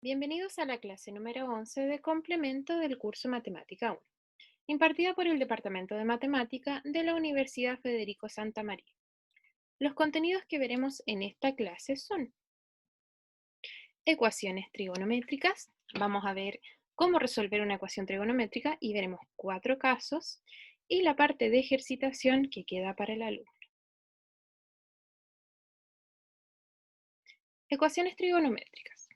Bienvenidos a la clase número 11 de complemento del curso Matemática 1, impartida por el Departamento de Matemática de la Universidad Federico Santa María. Los contenidos que veremos en esta clase son ecuaciones trigonométricas. Vamos a ver cómo resolver una ecuación trigonométrica y veremos 4 casos y la parte de ejercitación que queda para el alumno. Ecuaciones trigonométricas.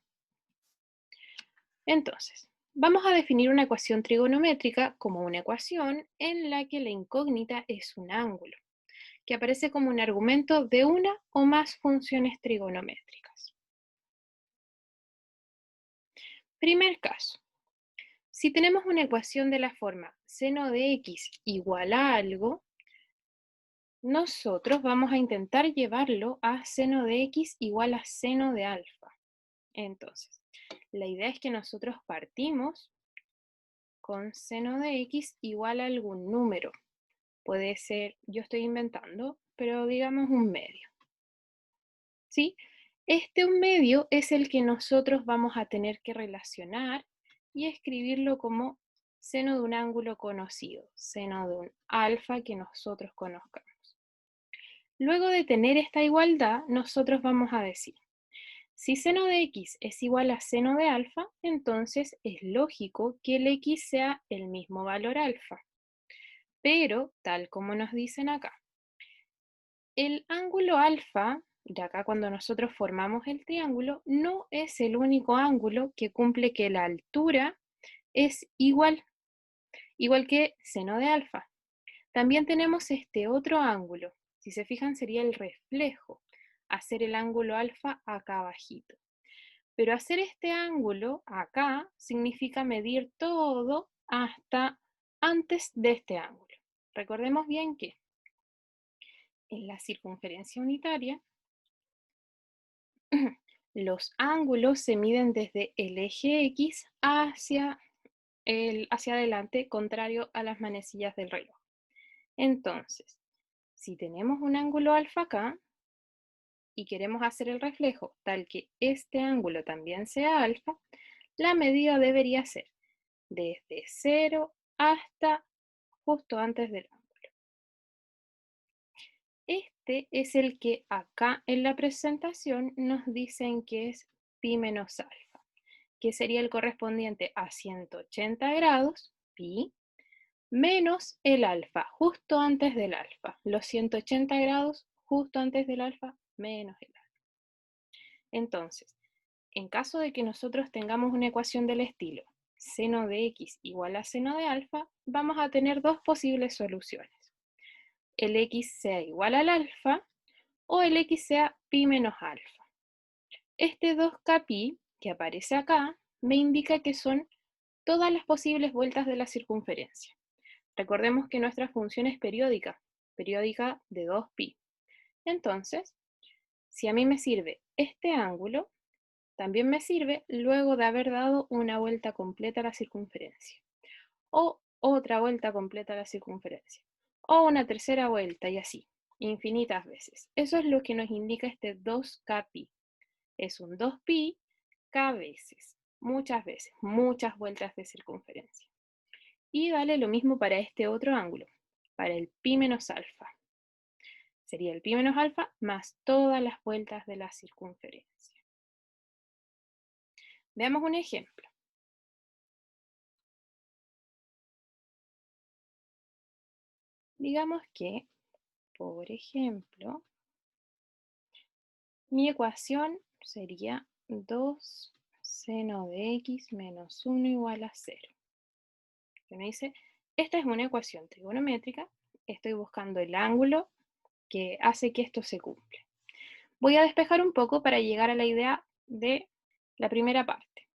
Entonces, vamos a definir una ecuación trigonométrica como una ecuación en la que la incógnita es un ángulo, que aparece como un argumento de una o más funciones trigonométricas. Primer caso. Si tenemos una ecuación de la forma seno de x igual a algo, nosotros vamos a intentar llevarlo a seno de x igual a seno de alfa. Entonces, la idea es que nosotros partimos con seno de x igual a algún número. Puede ser, yo estoy inventando, pero digamos un medio. ¿Sí? Un medio es el que nosotros vamos a tener que relacionar y escribirlo como seno de un ángulo conocido, seno de un alfa que nosotros conozcamos. Luego de tener esta igualdad, nosotros vamos a decir, si seno de x es igual a seno de alfa, entonces es lógico que el x sea el mismo valor alfa. Pero, tal como nos dicen acá, el ángulo alfa, de acá cuando nosotros formamos el triángulo, no es el único ángulo que cumple que la altura es igual que seno de alfa. También tenemos este otro ángulo. Si se fijan, sería el reflejo, hacer el ángulo alfa acá abajito. Pero hacer este ángulo acá significa medir todo hasta antes de este ángulo. Recordemos bien que en la circunferencia unitaria, los ángulos se miden desde el eje X hacia adelante, contrario a las manecillas del reloj. Entonces, si tenemos un ángulo alfa acá y queremos hacer el reflejo tal que este ángulo también sea alfa, la medida debería ser desde 0 hasta justo antes del ángulo. Este es el que acá en la presentación nos dicen que es pi menos alfa, que sería el correspondiente a 180 grados, pi, menos el alfa, justo antes del alfa. Los 180 grados justo antes del alfa, menos el alfa. Entonces, en caso de que nosotros tengamos una ecuación del estilo seno de x igual a seno de alfa, vamos a tener dos posibles soluciones. El x sea igual al alfa o el x sea pi menos alfa. Este 2k pi que aparece acá me indica que son todas las posibles vueltas de la circunferencia. Recordemos que nuestra función es periódica de 2pi. Entonces, si a mí me sirve este ángulo, también me sirve luego de haber dado una vuelta completa a la circunferencia, o otra vuelta completa a la circunferencia, o una tercera vuelta y así, infinitas veces. Eso es lo que nos indica este 2k pi. Es un 2pi k veces, muchas veces, muchas vueltas de circunferencia. Y vale lo mismo para este otro ángulo, para el pi menos alfa. Sería el pi menos alfa más todas las vueltas de la circunferencia. Veamos un ejemplo. Digamos que, por ejemplo, mi ecuación sería 2 seno de x menos 1 igual a 0. Que me dice, esta es una ecuación trigonométrica, estoy buscando el ángulo que hace que esto se cumpla. Voy a despejar un poco para llegar a la idea de la primera parte.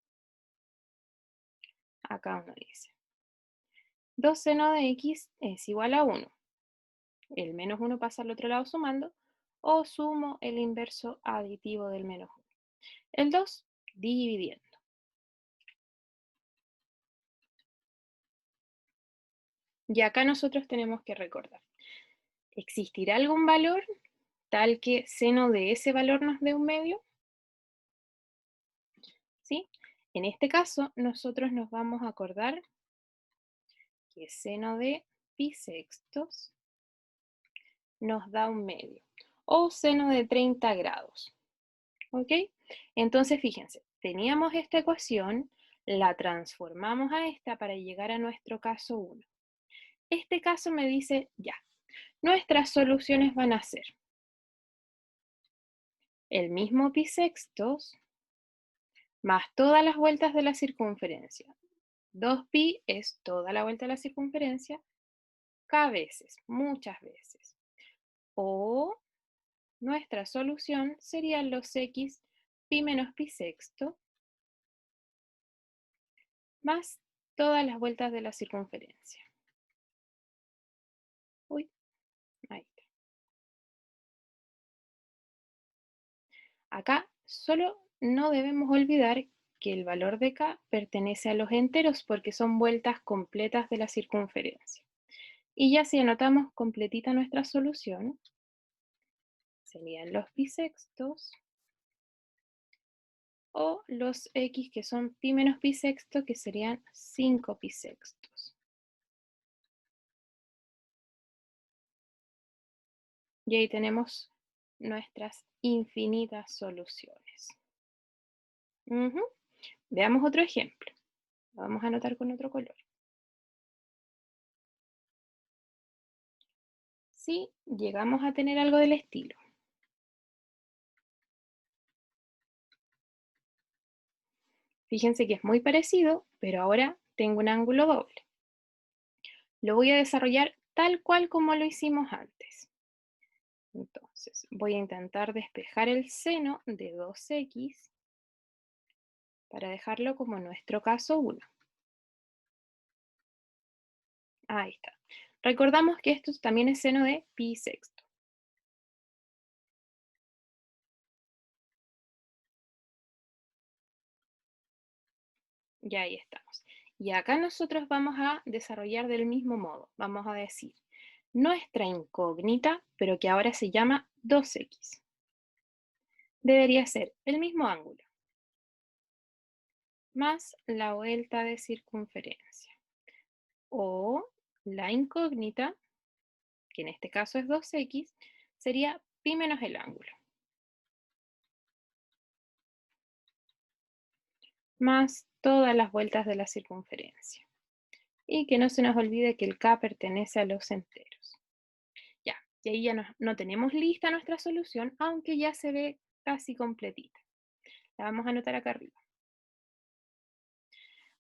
Acá uno dice, 2 seno de x es igual a 1. El menos 1 pasa al otro lado sumando, o sumo el inverso aditivo del menos 1. El 2 dividiendo. Y acá nosotros tenemos que recordar, ¿existirá algún valor tal que seno de ese valor nos dé un medio? ¿Sí? En este caso, nosotros nos vamos a acordar que seno de pi sextos nos da un medio, o seno de 30 grados. ¿Ok? Entonces, fíjense, teníamos esta ecuación, la transformamos a esta para llegar a nuestro caso 1. Este caso me dice, ya, nuestras soluciones van a ser el mismo pi sextos más todas las vueltas de la circunferencia. 2pi es toda la vuelta de la circunferencia, k veces, muchas veces. O nuestra solución serían los x pi menos pi sexto más todas las vueltas de la circunferencia. Uy, ahí está. Acá solo no debemos olvidar que el valor de k pertenece a los enteros porque son vueltas completas de la circunferencia. Y ya si anotamos completita nuestra solución, serían los pi sextos o los x que son pi menos pi sexto, que serían 5 pi sextos. Y ahí tenemos nuestras infinitas soluciones. Veamos otro ejemplo. Lo vamos a anotar con otro color. Si llegamos a tener algo del estilo. Fíjense que es muy parecido, pero ahora tengo un ángulo doble. Lo voy a desarrollar tal cual como lo hicimos antes. Entonces, voy a intentar despejar el seno de 2x para dejarlo como nuestro caso 1. Ahí está. Recordamos que esto también es seno de pi sexto. Y ahí estamos. Y acá nosotros vamos a desarrollar del mismo modo. Vamos a decir nuestra incógnita, pero que ahora se llama 2x. Debería ser el mismo ángulo más la vuelta de circunferencia. O la incógnita, que en este caso es 2x, sería pi menos el ángulo. Más todas las vueltas de la circunferencia. Y que no se nos olvide que el k pertenece a los enteros. Ya, y ahí ya no tenemos lista nuestra solución, aunque ya se ve casi completita. La vamos a anotar acá arriba.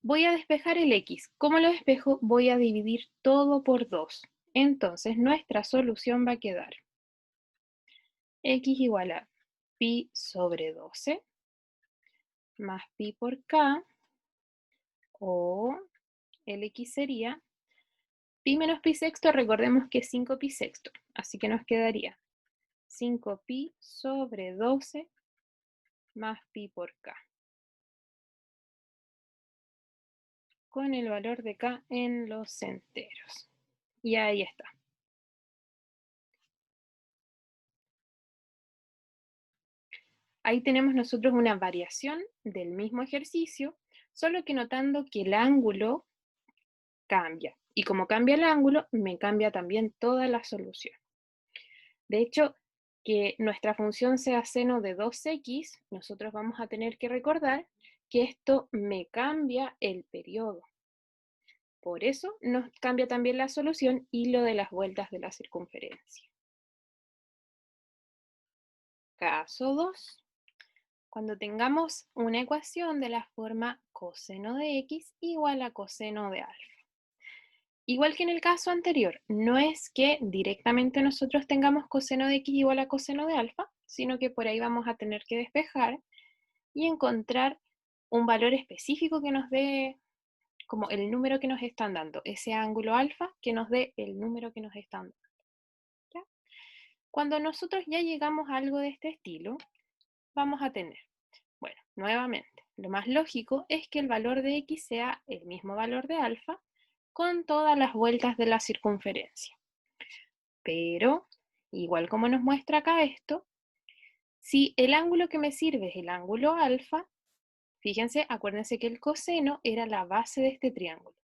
Voy a despejar el x. ¿Cómo lo despejo? Voy a dividir todo por 2. Entonces nuestra solución va a quedar x igual a pi sobre 12 más pi por k, o el x sería pi menos pi sexto, recordemos que es 5 pi sexto, así que nos quedaría 5 pi sobre 12 más pi por k, con el valor de k en los enteros. Y ahí está. Ahí tenemos nosotros una variación del mismo ejercicio, solo que notando que el ángulo cambia. Y como cambia el ángulo, me cambia también toda la solución. De hecho, que nuestra función sea seno de 2x, nosotros vamos a tener que recordar que esto me cambia el periodo. Por eso nos cambia también la solución y lo de las vueltas de la circunferencia. Caso 2. Cuando tengamos una ecuación de la forma coseno de x igual a coseno de alfa. Igual que en el caso anterior, no es que directamente nosotros tengamos coseno de x igual a coseno de alfa, sino que por ahí vamos a tener que despejar y encontrar un valor específico que nos dé como el número que nos están dando, ese ángulo alfa que nos dé el número que nos están dando. ¿Ya? Cuando nosotros ya llegamos a algo de este estilo, vamos a tener, bueno, nuevamente, lo más lógico es que el valor de x sea el mismo valor de alfa con todas las vueltas de la circunferencia. Pero, igual como nos muestra acá esto, si el ángulo que me sirve es el ángulo alfa, Fíjense, acuérdense que el coseno era la base de este triángulo.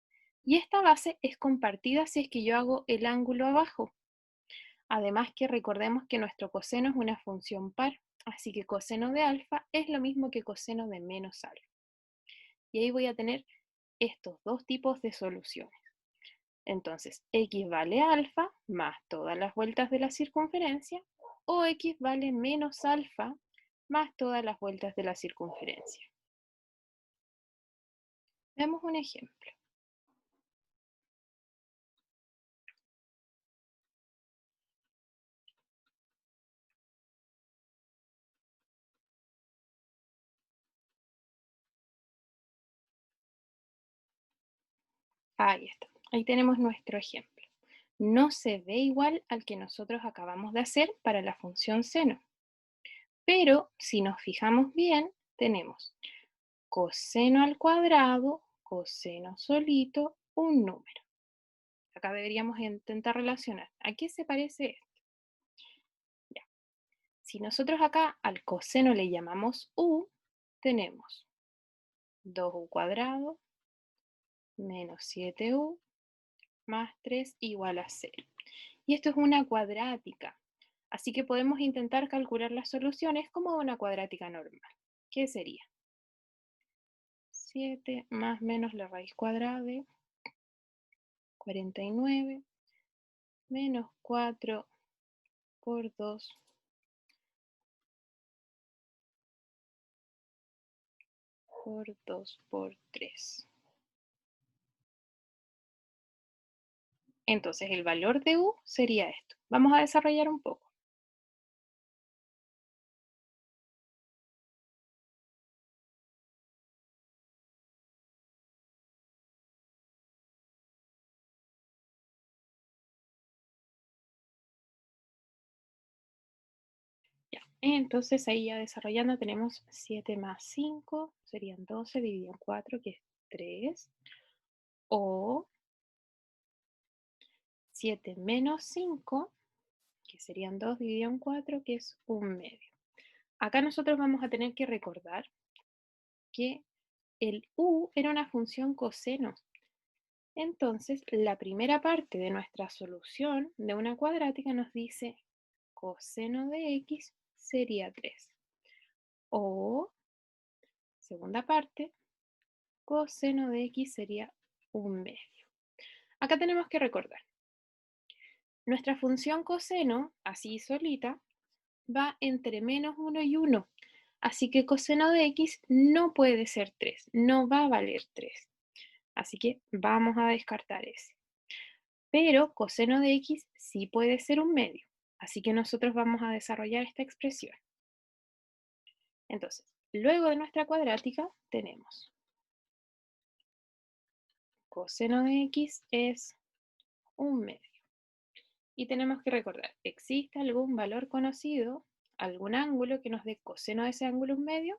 Y esta base es compartida si es que yo hago el ángulo abajo. Además que recordemos que nuestro coseno es una función par, así que coseno de alfa es lo mismo que coseno de menos alfa. Y ahí voy a tener estos dos tipos de soluciones. Entonces, x vale alfa más todas las vueltas de la circunferencia, o x vale menos alfa más todas las vueltas de la circunferencia. Veamos un ejemplo. Ahí está. Ahí tenemos nuestro ejemplo. No se ve igual al que nosotros acabamos de hacer para la función seno. Pero si nos fijamos bien, tenemos coseno al cuadrado, coseno solito, un número. Acá deberíamos intentar relacionar. ¿A qué se parece esto? Ya. Si nosotros acá al coseno le llamamos u, tenemos 2u cuadrado menos 7u más 3 igual a 0. Y esto es una cuadrática, así que podemos intentar calcular las soluciones como una cuadrática normal. ¿Qué sería? 7 más menos la raíz cuadrada de 49 menos 4 por 2 por 2 por 3. Entonces el valor de u sería esto. Vamos a desarrollar un poco. Ya. Entonces ahí ya desarrollando tenemos 7 más 5, serían 12 dividido en 4, que es 3. O 7 menos 5, que serían 2 dividido en 4, que es 1/2. Acá nosotros vamos a tener que recordar que el u era una función coseno. Entonces, la primera parte de nuestra solución de una cuadrática nos dice coseno de x sería 3. O, segunda parte, coseno de x sería 1/2. Acá tenemos que recordar, nuestra función coseno, así solita, va entre menos 1 y 1. Así que coseno de x no puede ser 3, no va a valer 3. Así que vamos a descartar ese. Pero coseno de x sí puede ser 1/2. Así que nosotros vamos a desarrollar esta expresión. Entonces, luego de nuestra cuadrática tenemos coseno de x es 1/2. Y tenemos que recordar, ¿existe algún valor conocido, algún ángulo que nos dé coseno de ese ángulo 1/2?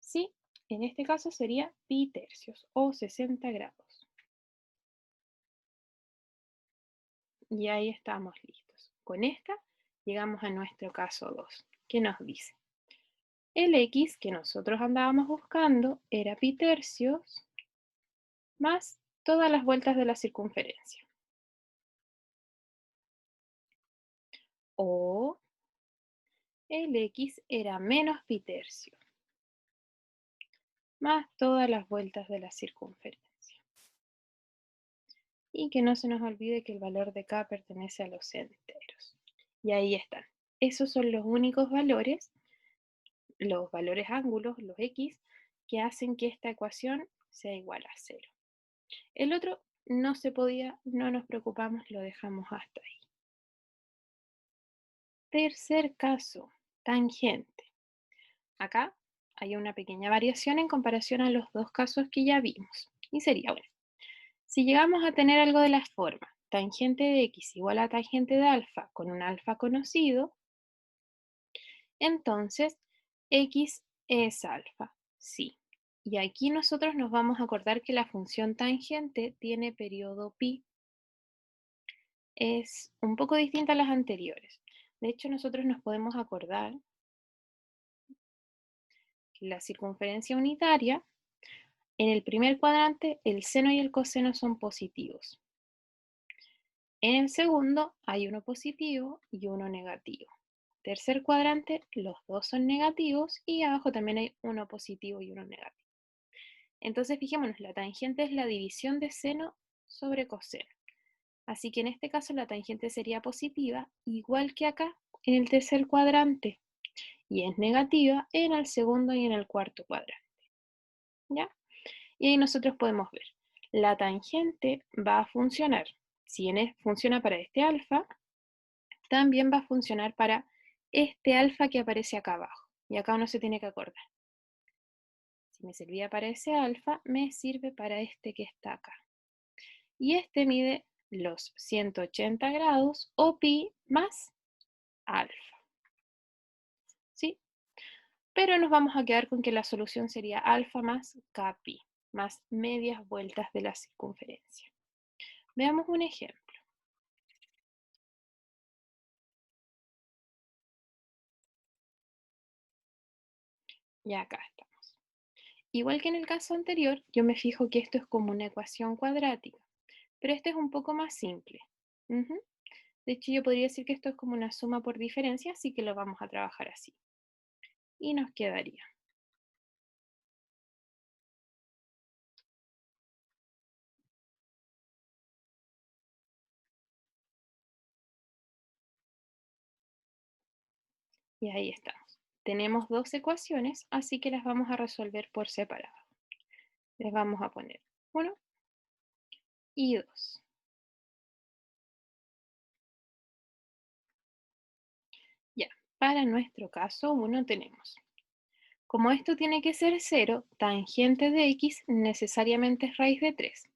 Sí, en este caso sería pi tercios o 60 grados. Y ahí estamos listos. Con esta llegamos a nuestro caso 2, que nos dice, el x que nosotros andábamos buscando era pi tercios más todas las vueltas de la circunferencia. O el x era menos pi tercios más todas las vueltas de la circunferencia. Y que no se nos olvide que el valor de k pertenece a los enteros. Y ahí están. Esos son los únicos valores, los valores ángulos, los x, que hacen que esta ecuación sea igual a 0. El otro no se podía, no nos preocupamos, lo dejamos hasta ahí. Tercer caso, tangente. Acá hay una pequeña variación en comparación a los dos casos que ya vimos. Y sería, bueno, si llegamos a tener algo de la forma tangente de x igual a tangente de alfa con un alfa conocido, entonces x es alfa, sí. Y aquí nosotros nos vamos a acordar que la función tangente tiene periodo pi. Es un poco distinta a las anteriores. De hecho, nosotros nos podemos acordar la circunferencia unitaria, en el primer cuadrante el seno y el coseno son positivos. En el segundo hay uno positivo y uno negativo. Tercer cuadrante, los dos son negativos y abajo también hay uno positivo y uno negativo. Entonces, fijémonos, la tangente es la división de seno sobre coseno. Así que en este caso la tangente sería positiva, igual que acá en el tercer cuadrante, y es negativa en el segundo y en el cuarto cuadrante. ¿Ya? Y ahí nosotros podemos ver, la tangente va a funcionar, si funciona para este alfa, también va a funcionar para este alfa que aparece acá abajo. Y acá uno se tiene que acordar. Si me servía para ese alfa, me sirve para este que está acá. Y este mide los 180 grados o pi más alfa. ¿Sí? Pero nos vamos a quedar con que la solución sería alfa más kpi, más medias vueltas de la circunferencia. Veamos un ejemplo. Y acá estamos. Igual que en el caso anterior, yo me fijo que esto es como una ecuación cuadrática, pero este es un poco más simple. Ujú. De hecho, yo podría decir que esto es como una suma por diferencia, así que lo vamos a trabajar así. Y nos quedaría. Y ahí estamos. Tenemos dos ecuaciones, así que las vamos a resolver por separado. Les vamos a poner 1 y 2. Ya, para nuestro caso 1 tenemos. Como esto tiene que ser 0, tangente de x necesariamente es raíz de 3.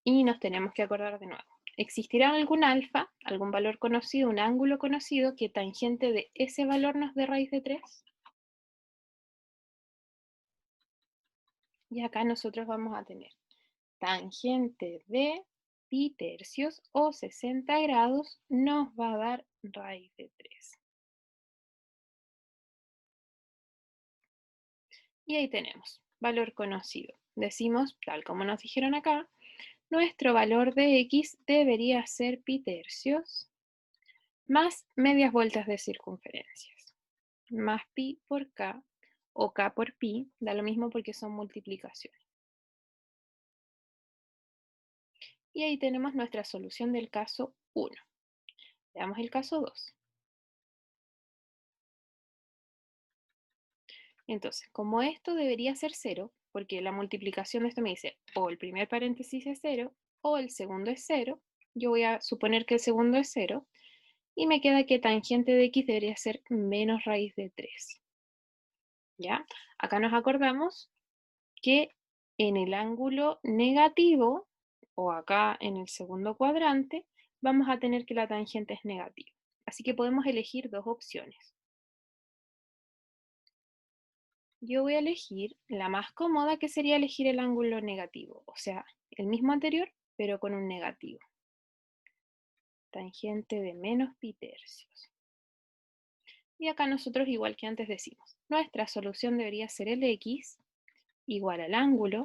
Y nos tenemos que acordar de nuevo. ¿Existirá algún alfa, algún valor conocido, un ángulo conocido que tangente de ese valor nos dé raíz de 3? Y acá nosotros vamos a tener tangente de pi tercios o 60 grados nos va a dar raíz de 3. Y ahí tenemos, valor conocido. Decimos, tal como nos dijeron acá, nuestro valor de x debería ser pi tercios más medias vueltas de circunferencias, más pi por k, o k por pi, da lo mismo porque son multiplicaciones. Y ahí tenemos nuestra solución del caso 1. Veamos el caso 2. Entonces, como esto debería ser 0, porque la multiplicación de esto me dice o el primer paréntesis es 0 o el segundo es 0, yo voy a suponer que el segundo es 0, y me queda que tangente de x debería ser menos raíz de 3. ¿Ya? Acá nos acordamos que en el ángulo negativo, o acá en el segundo cuadrante, vamos a tener que la tangente es negativa. Así que podemos elegir dos opciones. Yo voy a elegir la más cómoda, que sería elegir el ángulo negativo, o sea, el mismo anterior, pero con un negativo. Tangente de menos pi tercios. Y acá nosotros, igual que antes, decimos, nuestra solución debería ser el x igual al ángulo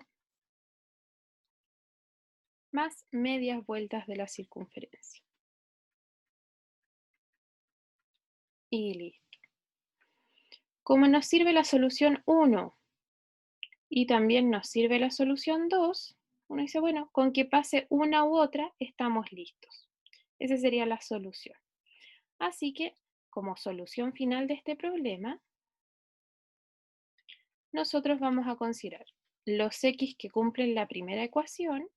más medias vueltas de la circunferencia. Y listo. Como nos sirve la solución 1 y también nos sirve la solución 2, uno dice, bueno, con que pase una u otra, estamos listos. Esa sería la solución. Así que, como solución final de este problema, nosotros vamos a considerar los x que cumplen la primera ecuación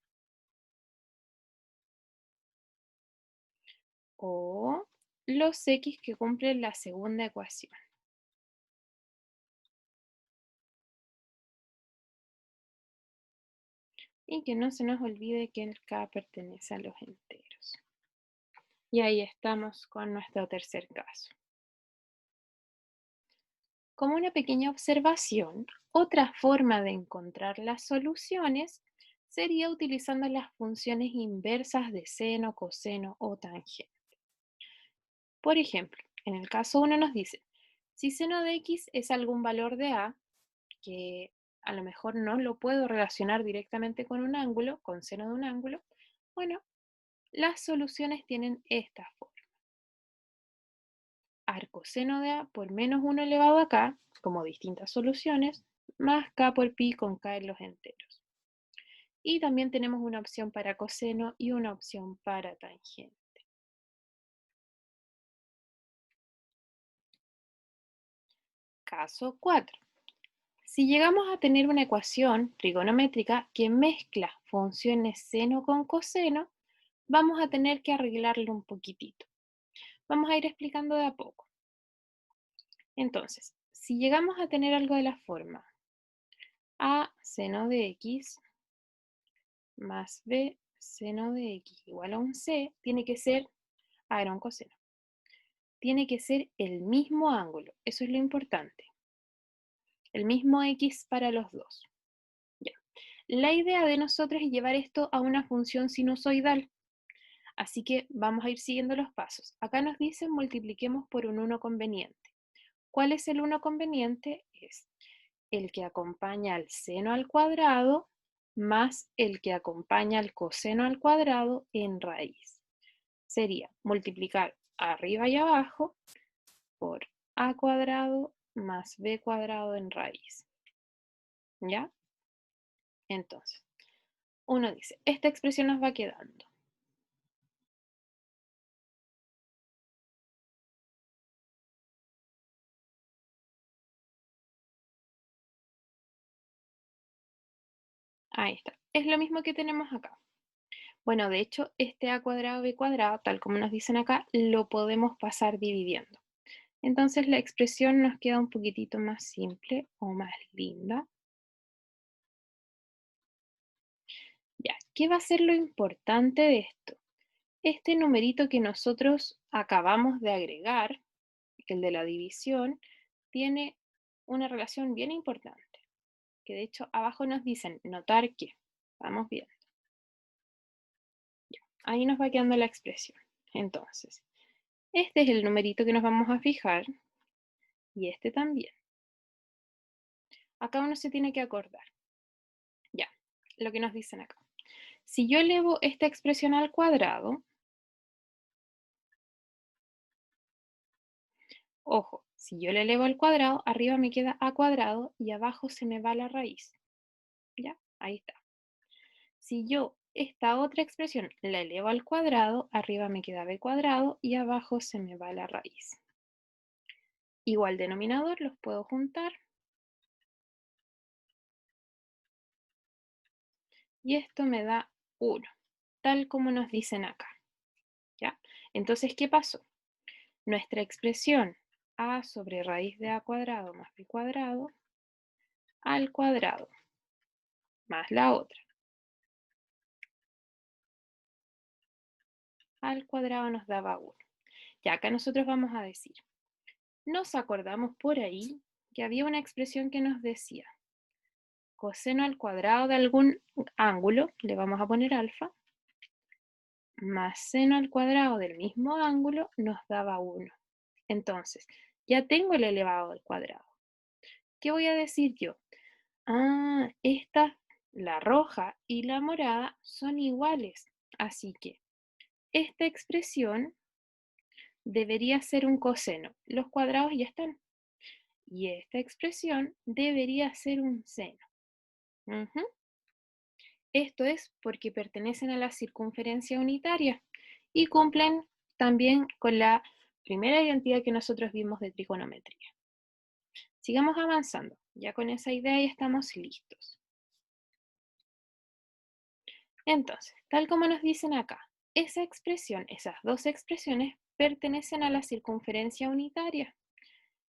o los x que cumplen la segunda ecuación. Y que no se nos olvide que el k pertenece a los enteros. Y ahí estamos con nuestro tercer caso. Como una pequeña observación, otra forma de encontrar las soluciones sería utilizando las funciones inversas de seno, coseno o tangente. Por ejemplo, En el caso 1 nos dice, si seno de x es algún valor de a, que a lo mejor no lo puedo relacionar directamente con un ángulo, con seno de un ángulo, bueno, las soluciones tienen esta forma. Arcoseno de a por menos 1 elevado a k, como distintas soluciones, más k por pi con k en los enteros. Y también tenemos una opción para coseno y una opción para tangente. Caso 4. Si llegamos a tener una ecuación trigonométrica que mezcla funciones seno con coseno, vamos a tener que arreglarlo un poquitito. Vamos a ir explicando de a poco. Entonces, si llegamos a tener algo de la forma a seno de x más b seno de x igual a un c, tiene que ser, era un coseno, tiene que ser el mismo ángulo, eso es lo importante, el mismo x para los dos. Ya. La idea de nosotros es llevar esto a una función sinusoidal, así que vamos a ir siguiendo los pasos. Acá nos dicen multipliquemos por un 1 conveniente. ¿Cuál es el 1 conveniente? Es el que acompaña al seno al cuadrado más el que acompaña al coseno al cuadrado en raíz. Sería multiplicar arriba y abajo por a cuadrado más b cuadrado en raíz. ¿Ya? Entonces, uno dice, esta expresión nos va quedando. Ahí está. Es lo mismo que tenemos acá. Bueno, de hecho, este a cuadrado b cuadrado, tal como nos dicen acá, lo podemos pasar dividiendo. Entonces la expresión nos queda un poquitito más simple o más linda. Ya, ¿qué va a ser lo importante de esto? Este numerito que nosotros acabamos de agregar, el de la división, tiene una relación bien importante, que de hecho abajo nos dicen notar que. Vamos viendo. Ya, ahí nos va quedando la expresión. Entonces, este es el numerito que nos vamos a fijar y este también. Acá uno se tiene que acordar. Ya, lo que nos dicen acá. Si yo elevo esta expresión al cuadrado, ojo, si yo le elevo al cuadrado, arriba me queda a cuadrado y abajo se me va la raíz. ¿Ya? Ahí está. Si yo esta otra expresión la elevo al cuadrado, arriba me queda b cuadrado y abajo se me va la raíz. Igual denominador, los puedo juntar. Y esto me da 1, tal como nos dicen acá. ¿Ya? Entonces, ¿qué pasó? Nuestra expresión a sobre raíz de a cuadrado más b cuadrado al cuadrado más la otra al cuadrado nos daba 1. Y acá nosotros vamos a decir, nos acordamos por ahí que había una expresión que nos decía coseno al cuadrado de algún ángulo, le vamos a poner alfa, más seno al cuadrado del mismo ángulo nos daba 1. Entonces, ya tengo el elevado al cuadrado. ¿Qué voy a decir yo? Esta, la roja y la morada, son iguales. Así que esta expresión debería ser un coseno. Los cuadrados ya están. Y esta expresión debería ser un seno. Esto es porque pertenecen a la circunferencia unitaria y cumplen también con la primera identidad que nosotros vimos de trigonometría. Sigamos avanzando. Ya con esa idea ya estamos listos. Entonces, tal como nos dicen acá, esa expresión, esas dos expresiones pertenecen a la circunferencia unitaria.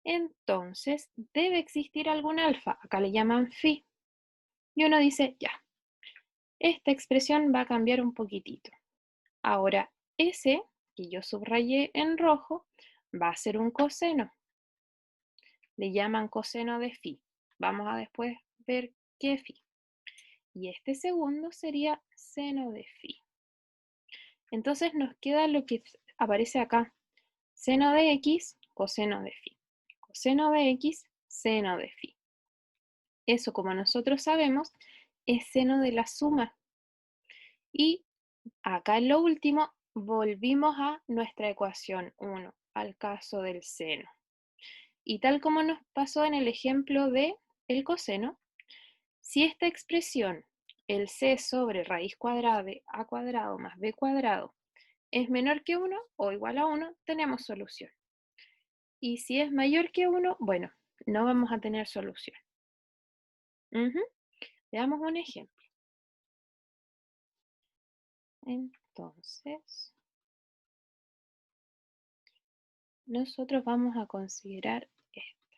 Entonces, debe existir algún alfa, acá le llaman phi. Y uno dice, ya, esta expresión va a cambiar un poquitito. Ahora, ese que yo subrayé en rojo va a ser un coseno. Le llaman coseno de phi. Vamos a después ver qué phi. Y este segundo sería seno de phi. Entonces nos queda lo que aparece acá. Seno de x coseno de phi. Coseno de x, seno de phi. Eso, como nosotros sabemos, es seno de la suma. Y acá en lo último, volvimos a nuestra ecuación 1, al caso del seno. Y tal como nos pasó en el ejemplo de el coseno, si esta expresión, el c sobre raíz cuadrada de a cuadrado más b cuadrado, es menor que 1 o igual a 1, tenemos solución. Y si es mayor que 1, bueno, no vamos a tener solución. Veamos un ejemplo. Entonces, nosotros vamos a considerar esto.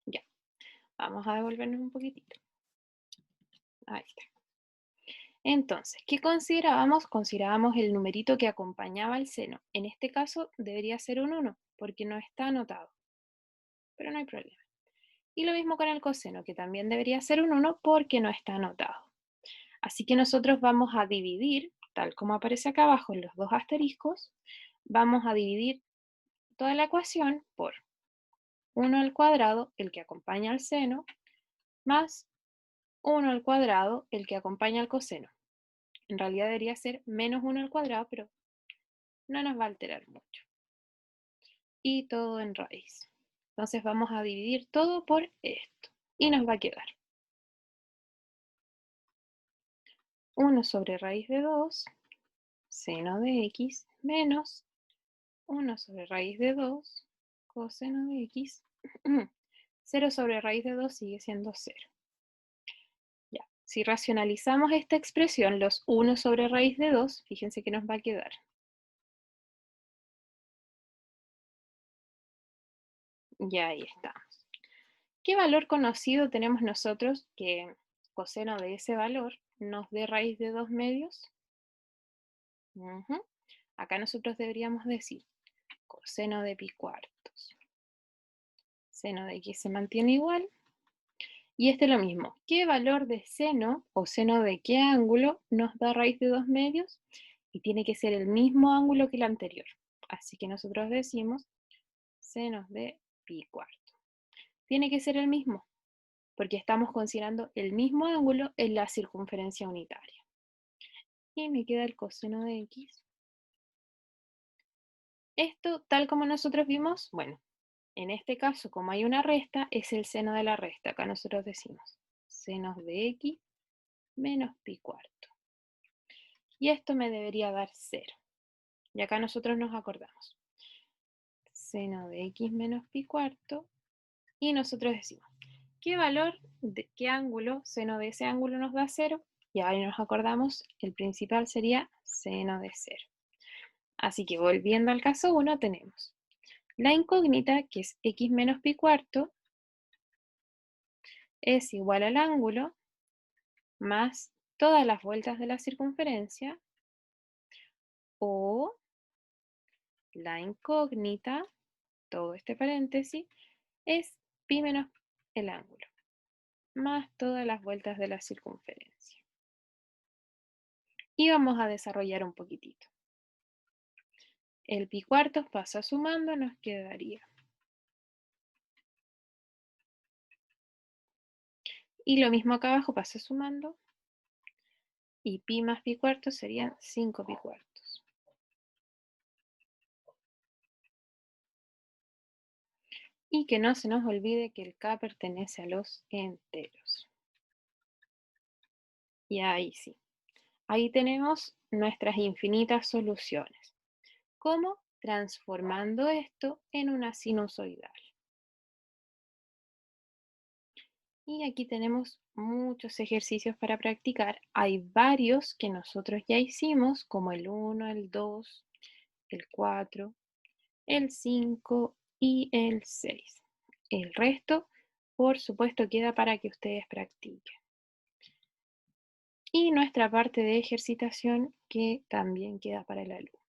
Ya, vamos a devolvernos un poquitito. Ahí está. Entonces, ¿qué considerábamos? Considerábamos el numerito que acompañaba al seno. En este caso debería ser un 1, porque no está anotado. Pero no hay problema. Y lo mismo con el coseno, que también debería ser un 1 porque no está anotado. Así que nosotros vamos a dividir, tal como aparece acá abajo en los dos asteriscos, vamos a dividir toda la ecuación por 1 al cuadrado, el que acompaña al seno, más 1 al cuadrado, el que acompaña al coseno. En realidad debería ser menos 1 al cuadrado, pero no nos va a alterar mucho. Y todo en raíz. Entonces vamos a dividir todo por esto. Y nos va a quedar 1 sobre raíz de 2, seno de x, menos 1 sobre raíz de 2, coseno de x. 0 sobre raíz de 2 sigue siendo 0. Ya. Si racionalizamos esta expresión, los 1 sobre raíz de 2, fíjense que nos va a quedar. Ya ahí estamos. ¿Qué valor conocido tenemos nosotros que coseno de ese valor nos dé raíz de 2 medios? Acá nosotros deberíamos decir coseno de pi cuartos. Seno de x se mantiene igual. Y este es lo mismo. ¿Qué valor de seno o seno de qué ángulo nos da raíz de 2 medios? Y tiene que ser el mismo ángulo que el anterior. Así que nosotros decimos seno de pi cuarto. Tiene que ser el mismo, porque estamos considerando el mismo ángulo en la circunferencia unitaria. Y me queda el coseno de x. Esto, tal como nosotros vimos, bueno, en este caso, como hay una resta, es el seno de la resta. Acá nosotros decimos seno de x menos pi cuarto. Y esto me debería dar 0. Y acá nosotros nos acordamos. Seno de x menos pi cuarto. Y nosotros decimos, ¿qué valor, de qué ángulo, seno de ese ángulo nos da 0? Y ahí nos acordamos, el principal sería seno de 0. Así que volviendo al caso 1, tenemos la incógnita, que es x menos pi cuarto, es igual al ángulo más todas las vueltas de la circunferencia, o la incógnita, todo este paréntesis, es pi menos el ángulo, más todas las vueltas de la circunferencia. Y vamos a desarrollar un poquitito. El pi cuartos pasa sumando, nos quedaría. Y lo mismo acá abajo pasa sumando. Y pi más pi cuartos serían 5 pi cuartos. Y que no se nos olvide que el k pertenece a los enteros. Y ahí sí. Ahí tenemos nuestras infinitas soluciones. ¿Cómo? Transformando esto en una sinusoidal. Y aquí tenemos muchos ejercicios para practicar. Hay varios que nosotros ya hicimos, como el 1, el 2, el 4, el 5 y el 6. El resto, por supuesto, queda para que ustedes practiquen. Y nuestra parte de ejercitación que también queda para el alumno.